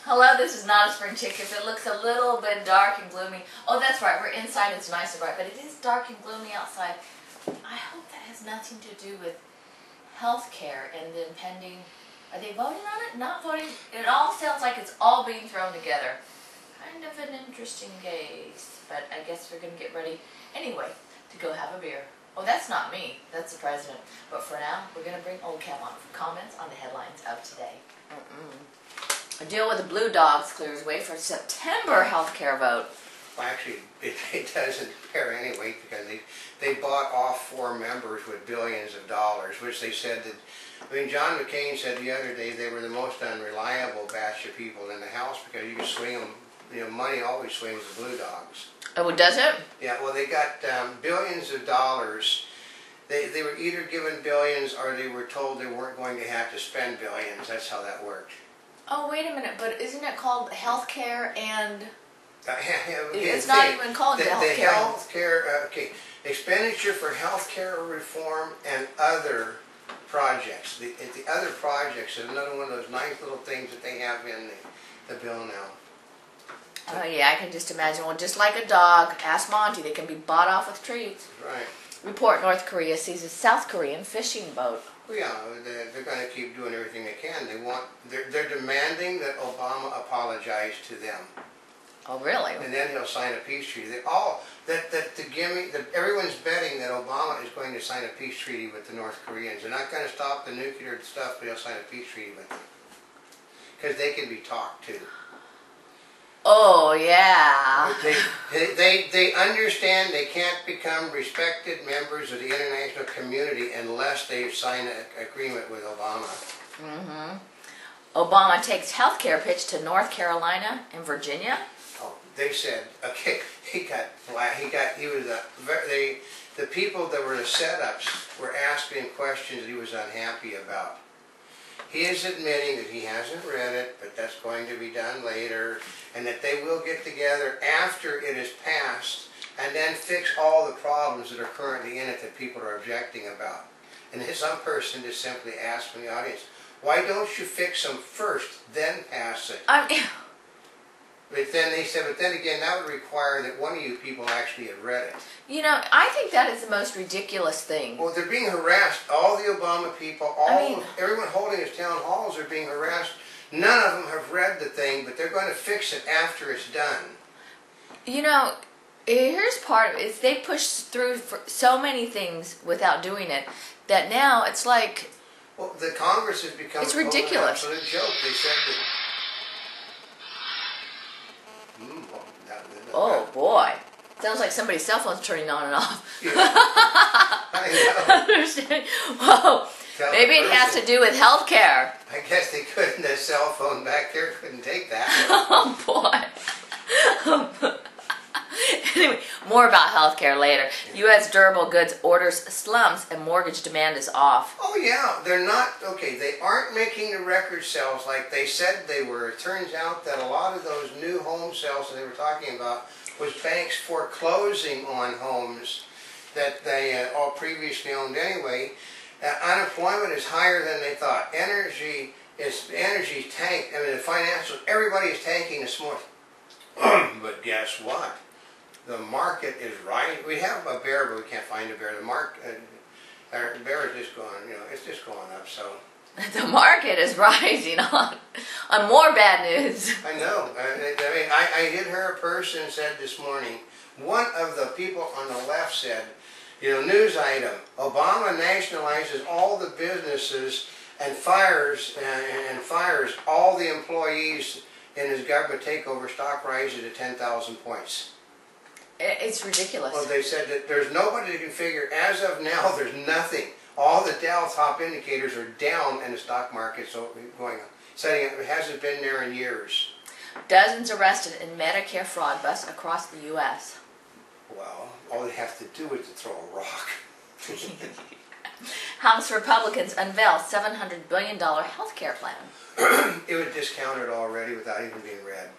Hello, this is not a spring chicken. It looks a little bit dark and gloomy. Oh, that's right. We're inside. It's nice and bright, but it is dark and gloomy outside. I hope that has nothing to do with health care and the impending... Are they voting on it? Not voting? It all sounds like it's all being thrown together. Kind of an interesting case, but I guess we're going to get ready anyway to go have a beer. Oh, that's not me. That's the president. But for now, we're going to bring Oldecam on for comments on the headlines of today. A deal with the Blue Dogs clears way for September health care vote. Well, actually, it doesn't compare anyway because they bought off 4 members with billions of dollars, which they said that, I mean, John McCain said the other day they were the most unreliable batch of people in the House because you can swing them, you know, money always swings the Blue Dogs. Oh, does it? Yeah, well, they got billions of dollars. They were either given billions or they were told they weren't going to have to spend billions. That's how that worked. Oh, wait a minute, but isn't it called health care and... It's not even called health care. The health care, okay, expenditure for health care reform and other projects. The other projects is another one of those nice little things that they have in the bill now. Oh yeah, I can just imagine. Well, just like a dog, ask Monty, they can be bought off with treats. Right. Report: North Korea seizes South Korean fishing boat. Well, yeah, they're going to keep doing everything they can. They're demanding that Obama apologize to them. Oh, really? And then he'll sign a peace treaty. Everyone's betting that Obama is going to sign a peace treaty with the North Koreans. They're not going to stop the nuclear stuff, but he'll sign a peace treaty with them because they can be talked to. Oh yeah. They understand they can't become respected members of the international community unless they sign an agreement with Obama. Mm-hmm. Obama takes health care pitch to North Carolina and Virginia. Oh, they said, okay, the people that were the setups were asking questions that he was unhappy about. He is admitting that he hasn't read it, but that's going to be done later, and that they will get together after it is passed and then fix all the problems that are currently in it that people are objecting about. And then some person just simply asked from the audience, why don't you fix them first, then pass it? But then they said, but then again, that would require that one of you people actually had read it. You know, I think that is the most ridiculous thing. Well, they're being harassed. All the Obama people, everyone holding his town halls are being harassed. None of them have read the thing, but they're going to fix it after it's done. You know, here's part of it. Is they push through for so many things without doing it that now it's like... Well, the Congress has become it's ridiculous. An absolute joke. They said that... Oh boy. Sounds like somebody's cell phone's turning on and off. Yeah. I know. Whoa. Maybe it has to do with health care. I guess they couldn't. The cell phone back there couldn't take that. Oh boy. Anyway, more about health care later. U.S. durable goods orders slumps and mortgage demand is off. Oh yeah, they're not, okay, they aren't making the record sales like they said they were. It turns out that a lot of those new home sales that they were talking about was banks foreclosing on homes that they all previously owned anyway. Unemployment is higher than they thought. Energy tanked. I mean, the financial, everybody is tanking this morning. But guess what? The market is rising. We have a bear, but we can't find a bear. The our bear is just going, you know, it's just going up. So the market is rising on more bad news. I know. I mean, I did hear a person said this morning. One of the people on the left said, you know, news item: Obama nationalizes all the businesses and fires all the employees in his government takeover. Stock rises to 10,000 points. It's ridiculous. Well, they said that there's nobody that can figure, as of now, there's nothing. All the Dow top indicators are down in the stock market, so going on. It hasn't been there in years. Dozens arrested in Medicare fraud bust across the U.S. Well, all they have to do is to throw a rock. House Republicans unveil $700 billion health care plan. It was discounted already without even being read.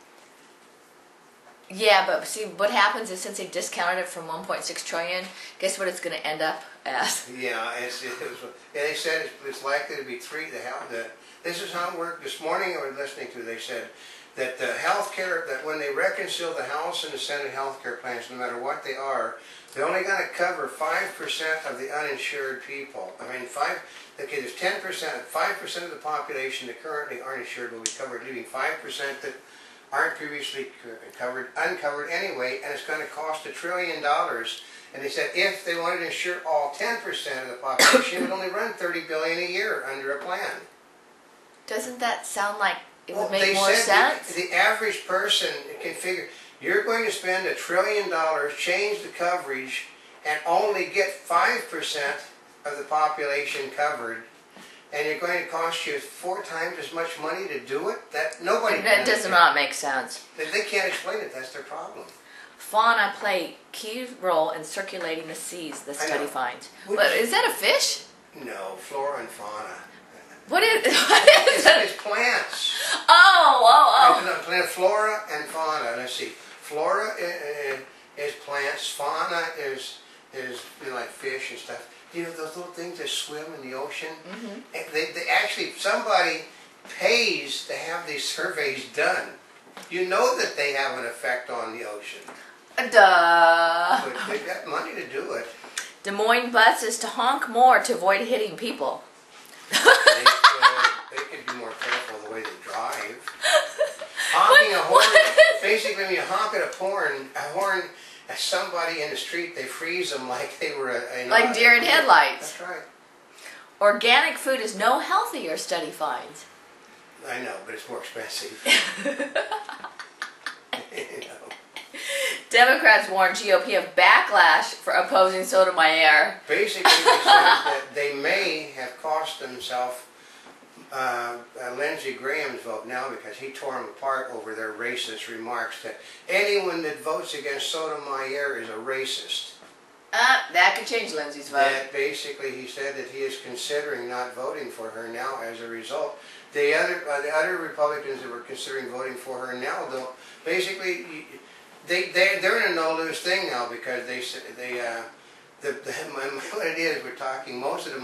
Yeah, but see, what happens is since they discounted it from $1.6 trillion, guess what it's going to end up as? Yeah, they said it's likely to be this is how it worked. This morning I was listening to, they said that the health care, that when they reconcile the House and the Senate health care plans, no matter what they are, they're only going to cover 5% of the uninsured people. I mean, okay, there's 10%, 5% of the population that currently aren't insured will be covered, leaving 5% that aren't previously uncovered anyway, and it's going to cost $1 trillion. And they said if they wanted to insure all 10% of the population, it would only run $30 billion a year under a plan. Doesn't that sound like it would Well, make more sense? The average person can figure, you're going to spend $1 trillion, change the coverage, and only get 5% of the population covered, and you're going to cost you 4 times as much money to do it? That does not make sense. They can't explain it. That's their problem. Fauna play key role in circulating the seas, the study finds. But is that a fish? No, flora and fauna. What is it? It's plants. Oh. Flora and fauna. Let's see. Flora is plants. Fauna is like fish and stuff. You know those little things that swim in the ocean? Mm-hmm. They actually, somebody pays to have these surveys done. You know that they have an effect on the ocean. Duh. But they've got money to do it. Des Moines buses to honk more to avoid hitting people. They could be more careful the way they drive. Honking a horn, basically when you honk at a horn at somebody in the street, they freeze them like they were like deer in headlights. That's right. Organic food is no healthier, study finds. I know, but it's more expensive. You know. Democrats warn GOP of backlash for opposing Sotomayor. Basically, they said that they may have cost themselves Lindsey Graham's vote now because he tore them apart over their racist remarks that anyone that votes against Sotomayor is a racist. That could change Lindsey's vote. That basically, he said that he is considering not voting for her now as a result. The other Republicans that were considering voting for her now, though, basically, they're in a no-lose thing now because what it is, we're talking, most of the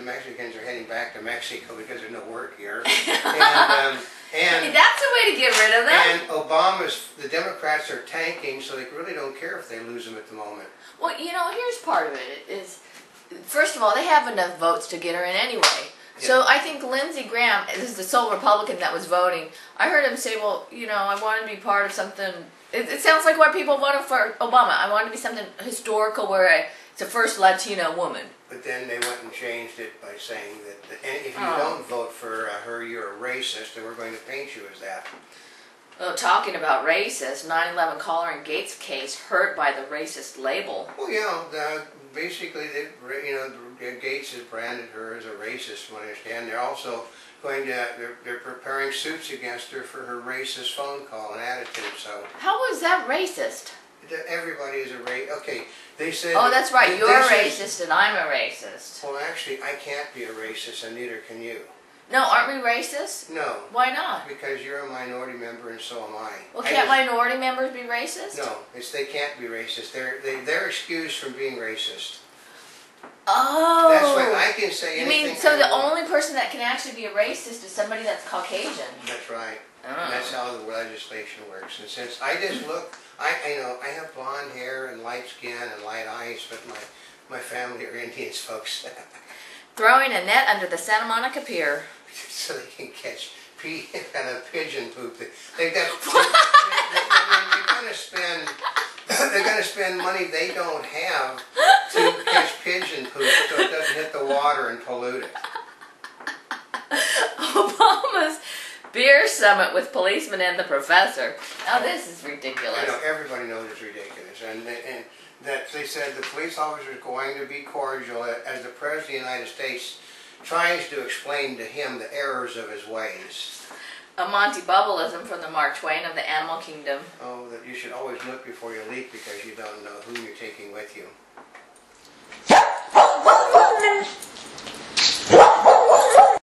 Mexicans are heading back to Mexico because there's no work here. And that's a way to get rid of them. And the Democrats are tanking, so they really don't care if they lose them at the moment. Well, you know, here's part of it is, first of all, they have enough votes to get her in anyway. Yeah. So I think Lindsey Graham is the sole Republican that was voting. I heard him say, well, you know, I want to be part of something. It sounds like why people voted for Obama. I want to be something historical where it's the first Latino woman. But then they went and changed it by saying that if you don't vote for her, you're a racist, and we're going to paint you as that. Well, talking about racist, 9/11 caller in Gates case hurt by the racist label. Well, yeah, basically, Gates has branded her as a racist, from what I understand. They're also they're preparing suits against her for her racist phone call and attitude. So how is that racist? Everybody is a racist. Okay, they said. Oh, that's right. You're a racist and I'm a racist. Well, actually, I can't be a racist, and neither can you. No, aren't we racist? No. Why not? Because you're a minority member, and so am I. Well, can't minority members be racist? No, they can't be racist. They're excused from being racist. Oh. That's why I can say anything. You mean, so the only person that can actually be a racist is somebody that's Caucasian? That's right. Oh. And that's how the legislation works. And since I just look, I have blonde hair and light skin and light eyes, but my family are Indians, folks. Throwing a net under the Santa Monica Pier. So they can catch kind of pigeon poop. They're going to spend money they don't have to catch pigeon poop so it doesn't hit the water and pollute it. Obama's beer summit with policemen and the professor. Now this is ridiculous. I know, everybody knows it's ridiculous. And that they said the police officer is going to be cordial as the President of the United States tries to explain to him the errors of his ways. A Monty Bubbleism from the Mark Twain of the Animal Kingdom. Oh, that you should always look before you leap because you don't know whom you're taking with you.